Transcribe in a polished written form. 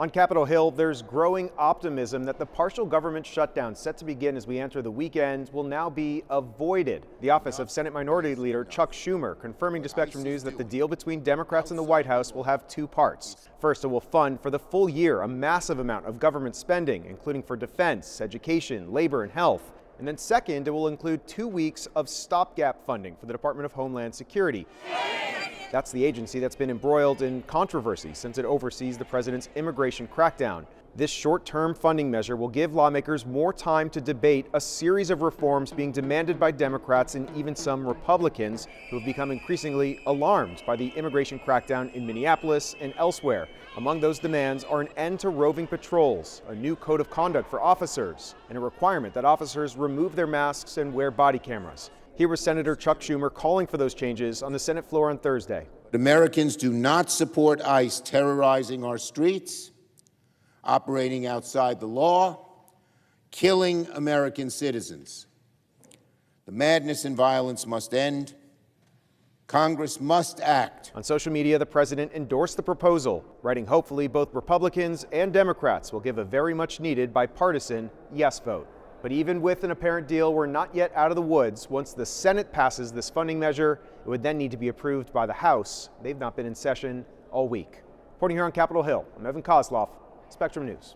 On Capitol Hill, there's growing optimism that the partial government shutdown set to begin as we enter the weekend will now be avoided. The office of Senate Minority Leader Chuck Schumer confirming to Spectrum News that the deal between Democrats and the White House will have two parts. First, it will fund for the full year a massive amount of government spending, including for defense, education, labor, and health. And then second, it will include 2 weeks of stopgap funding for the Department of Homeland Security. That's the agency that's been embroiled in controversy since it oversees the president's immigration crackdown. This short-term funding measure will give lawmakers more time to debate a series of reforms being demanded by Democrats and even some Republicans who have become increasingly alarmed by the immigration crackdown in Minneapolis and elsewhere. Among those demands are an end to roving patrols, a new code of conduct for officers, and a requirement that officers remove their masks and wear body cameras. Here was Senator Chuck Schumer calling for those changes on the Senate floor on Thursday. Americans do not support ICE terrorizing our streets, operating outside the law, killing American citizens. The madness and violence must end. Congress must act. On social media, the president endorsed the proposal, writing hopefully both Republicans and Democrats will give a very much needed bipartisan yes vote. But even with an apparent deal, we're not yet out of the woods. Once the Senate passes this funding measure, it would then need to be approved by the House. They've not been in session all week. Reporting here on Capitol Hill, I'm Evan Koslof, Spectrum News.